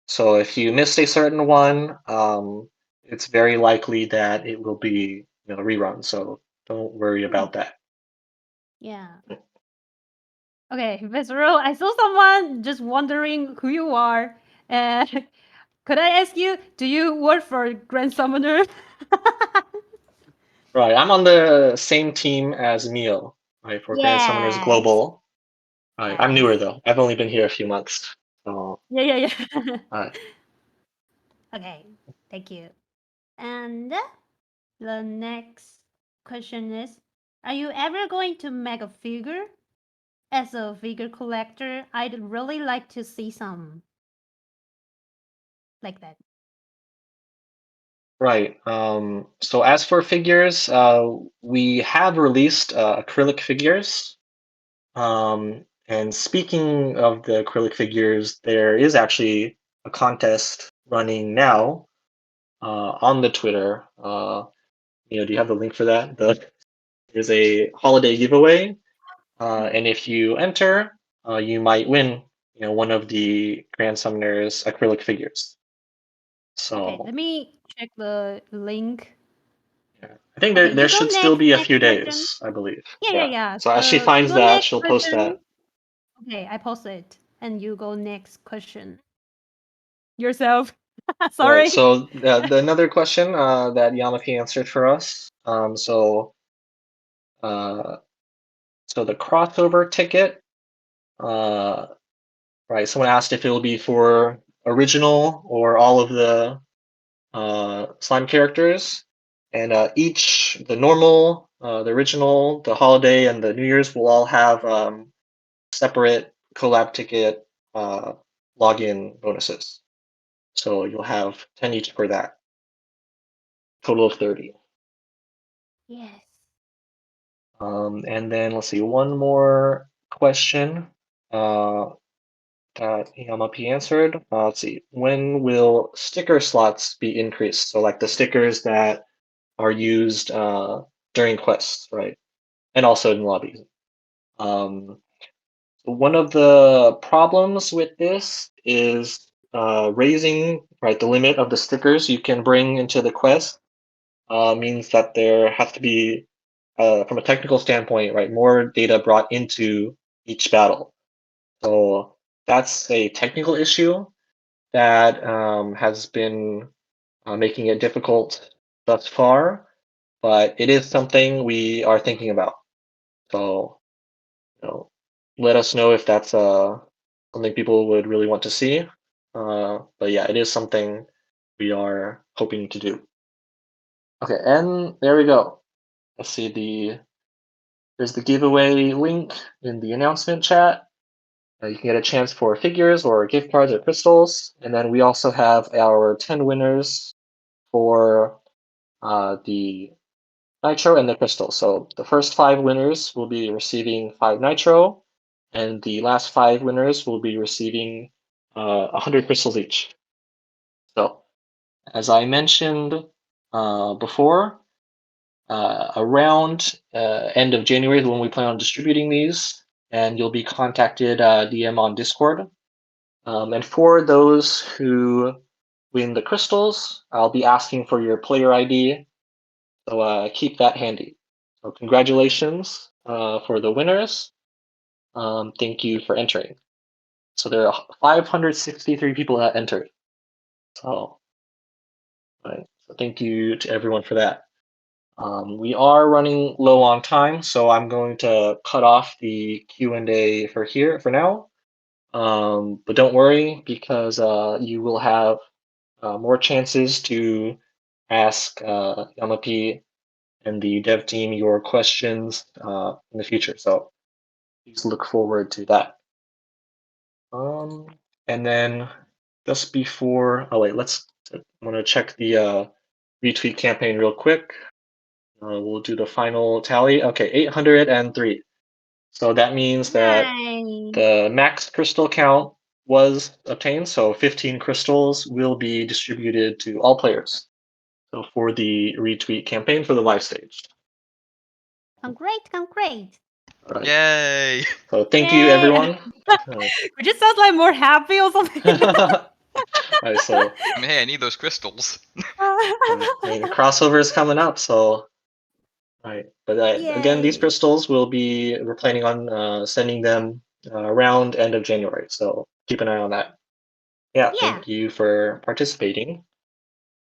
So if you missed a certain one, it's very likely that it will be, rerun. So don't worry Hmm. about that. Yeah. Okay, Visceral, I saw someone just wondering who you are. Uh, could I ask you, do you work for Grand Summoner? Right, I'm on the same team as Neil, right, for Grand Summoners Yes. Global. Right, I'm newer Yes. though. I've only been here a few months. So, Yeah. uh, Okay, thank you. And the next question is, are you ever going to make a figure? As a figure collector, I'd really like to see some like that. right. So as for figures, we have released acrylic figures. And speaking of the acrylic figures, there is actually a contest running now on the Twitter. Do you have the link for that? There's a holiday giveaway, and if you enter, you might win, one of the Grand Summoner's acrylic figures. Okay, So let me check the link. yeah. I think Okay, there you go should still next. be a Next few question. days, I believe. Yeah. Yeah. So as she So you finds go that, next she'll post question. that. Okay, I post it, and you go next question yourself. Right. Sorry. So another question that Yamaki answered for us. Uh, so the crossover ticket. Uh, right. Someone asked if it will be for original or all of the slime characters, and the normal, the original, the holiday, and the New Year's will all have separate collab ticket login bonuses. So you'll have 10 each for that. Total of 30. Yes. And then let's see, one more question that Yamapi answered. Let's see, when will sticker slots be increased? So like the stickers that are used during quests, right? And also in lobbies. One of the problems with this is raising the limit of the stickers you can bring into the quest. Means that there has to be, from a technical standpoint, right, more data brought into each battle. So that's a technical issue that has been making it difficult thus far, but it is something we are thinking about. So, let us know if that's something people would really want to see. But yeah, it is something we are hoping to do. Okay, and there we go. Let's see, there's the giveaway link in the announcement chat. You can get a chance for figures or gift cards or crystals. And then we also have our 10 winners for the nitro and the crystal. So the first 5 winners will be receiving 5 nitro, and the last 5 winners will be receiving 100 crystals each. So as I mentioned before, around end of January is when we plan on distributing these, and you'll be contacted DM on Discord. And for those who win the crystals, I'll be asking for your player ID, so keep that handy. So congratulations for the winners. Thank you for entering. So there are 563 people that entered. So, right. So thank you to everyone for that. We are running low on time, so I'm going to cut off the Q&A for now. But don't worry, because you will have more chances to ask Yamapi and the dev team your questions in the future. So please look forward to that. And then just before, I'm gonna check the retweet campaign real quick. We'll do the final tally. Okay, 803. So that means that Nice. the max crystal count was obtained. So 15 crystals will be distributed to all players. So for the retweet campaign for the live stage. Congrats, congrats. All right. Yay! So thank you, Yay. everyone. We just sound like more happy or something. All right, so I mean, hey, I need those crystals. I mean, the crossover is coming up, so right. But again, these Yay. crystals we're planning on sending them around end of January. So keep an eye on that. Yeah, Yeah. thank you for participating.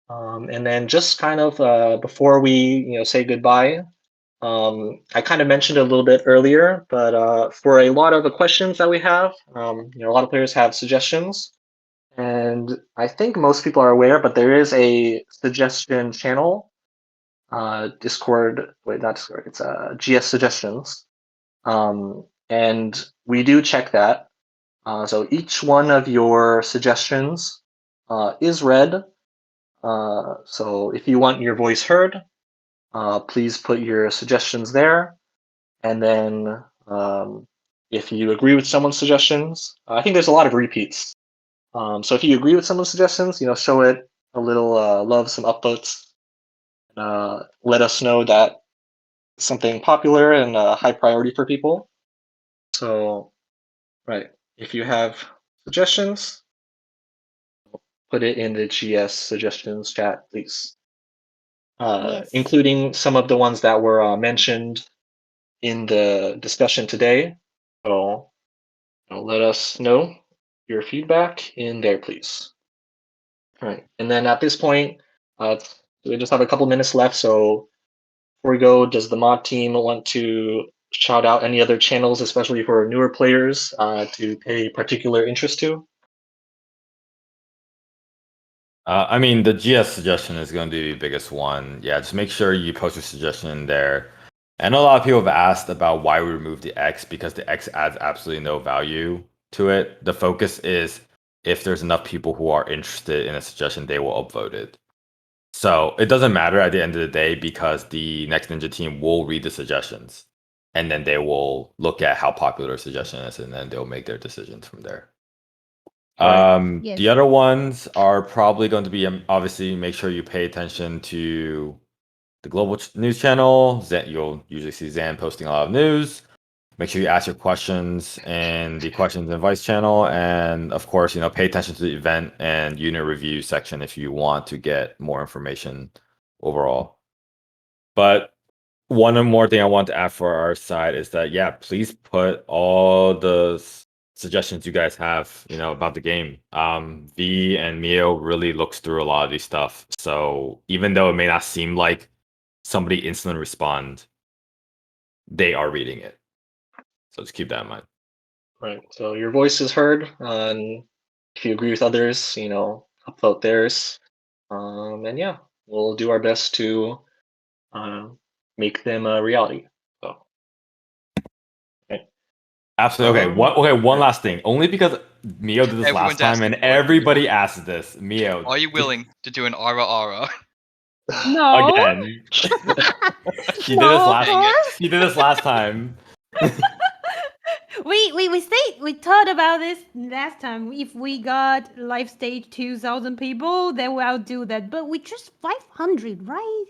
And then just kind of before we say goodbye, I kind of mentioned a little bit earlier, but for a lot of the questions that we have, a lot of players have suggestions. And I think most people are aware, but there is a suggestion channel, Discord, wait, not Discord, it's GS Suggestions. And we do check that. So each one of your suggestions is read. So if you want your voice heard, please put your suggestions there. And then if you agree with someone's suggestions, I think there's a lot of repeats. So if you agree with someone's suggestions, show it a little love, some upvotes. Let us know that it's something popular and high priority for people. So, right, if you have suggestions, put it in the GS suggestions chat, please. Yes. Including some of the ones that were mentioned in the discussion today. So let us know your feedback in there, please. All right, and then at this point, we just have a couple minutes left. So before we go, does the mod team want to shout out any other channels, especially for newer players, to pay particular interest to? I mean, the GS suggestion is going to be the biggest one. Yeah, just make sure you post your suggestion in there. I know a lot of people have asked about why we removed the X, because the X adds absolutely no value to it. The focus is if there's enough people who are interested in a suggestion, they will upvote it. So it doesn't matter at the end of the day, because the Next Ninja team will read the suggestions, and then they will look at how popular a suggestion is, and then they'll make their decisions from there. Right. Yes. The other ones are probably going to be, obviously, make sure you pay attention to the global news channel. You'll usually see Zan posting a lot of news. Make sure you ask your questions in the questions and advice channel, and of course, pay attention to the event and unit review section if you want to get more information overall. But one more thing I want to add for our side is that, yeah, please put all the suggestions you guys have, about the game. V and Mio really looks through a lot of these stuff. So even though it may not seem like somebody instantly respond, they are reading it. So just keep that in mind. Right. So your voice is heard, and if you agree with others, upvote theirs. And yeah, we'll do our best to make them a reality. So, right. Absolutely. Okay. One last thing. Only because Mio did this Everyone's last time, and asking for it. everybody asked this. Mio, Are you willing to do an ara ara? No. again? She did No, this of last. course. She did this last time. We thought about this last time. If we got Livestage 2,000 people, then we'll do that. But we just 500, right?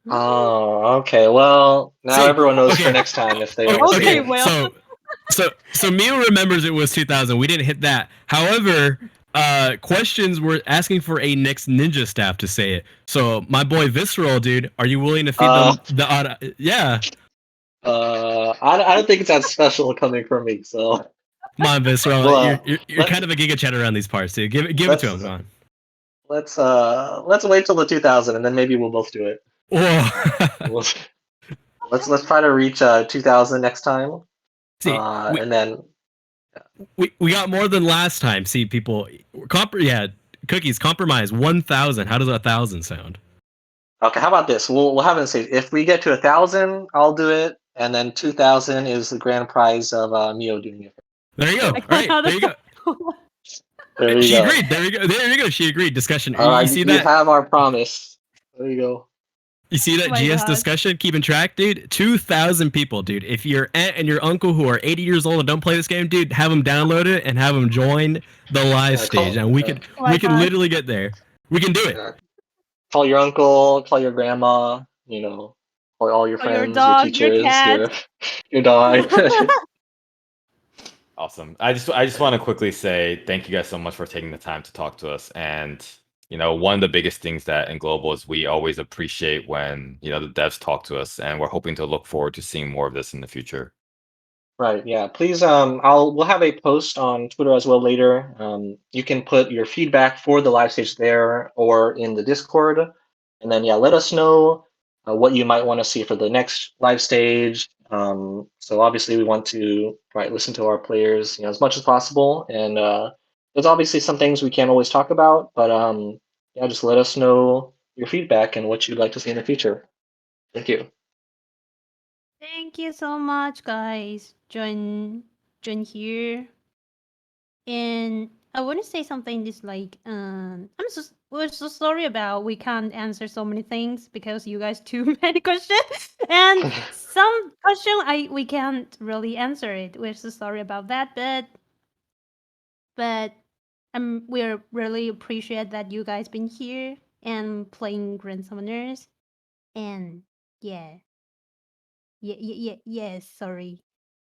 Right? Oh, okay. Well, now See, everyone knows okay. for next time if they want to see Okay, it. well. So Mio remembers it was 2000. We didn't hit that. However, questions were asking for a next ninja staff to say it. So my boy Visceral, dude, are you willing to feed them the odd? Yeah. I don't think it's that special coming from me. So Come on, Visceral. well, You're kind of a giga chat around these parts, dude. Give it to him. Come on. let's wait till the 2000, and then maybe we'll both do it. Whoa. We'll, let's try to reach 2000 next time. See, And then we got more than last time. See, people, cookies compromise 1,000. How does 1,000 sound? okay, how about this? We'll have it say if we get to 1,000, I'll do it, and then 2,000 is the grand prize of Mio doing it. There you go. So, All right, there you go. there you She go. agreed. There you go. There you go. She agreed. Discussion. All right, You see you that? have our promise. There you go. You see that Oh my GS God. discussion? Keeping track, dude. 2,000 people, dude. If your aunt and your uncle who are 80 years old and don't play this game, dude, have them download it and have them join the live stage, and we could literally get there. We can do it. Call your uncle, call your grandma, or all your Or your friends, dog, your your teachers, cat. your dog. Awesome. I just want to quickly say thank you guys so much for taking the time to talk to us. And one of the biggest things that in Global is we always appreciate when the devs talk to us, and we're hoping to look forward to seeing more of this in the future. Right, yeah. Please, we'll have a post on Twitter as well later. You can put your feedback for the live stage there or in the Discord, and then let us know what you might want to see for the next live stage. So obviously we want to listen to our players, as much as possible, and there's obviously some things we can't always talk about, but just let us know your feedback and what you'd like to see in the future. Thank you. Thank you so much, guys. Join here. And I want to say something just like we're so sorry about we can't answer so many things because you guys too many questions. And some question we can't really answer it. We're so sorry about that, but we're really appreciate that you guys been here and playing Grand Summoners. And yes, sorry.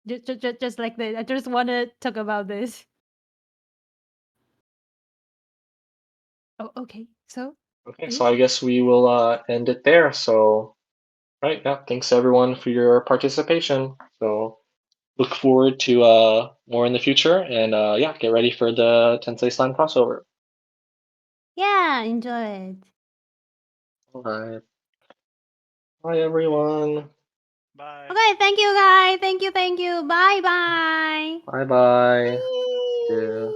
Just like that. I just want to talk about this. Oh, okay. So. Okay, so I guess we will end it there. So, right, yeah, thanks everyone for your participation. So, look forward to more in the future, and get ready for the Tensei Slime crossover. Yeah, enjoy it. All right, bye everyone. Bye. Okay, thank you guys. Thank you. Bye bye. Bye bye. Yeah.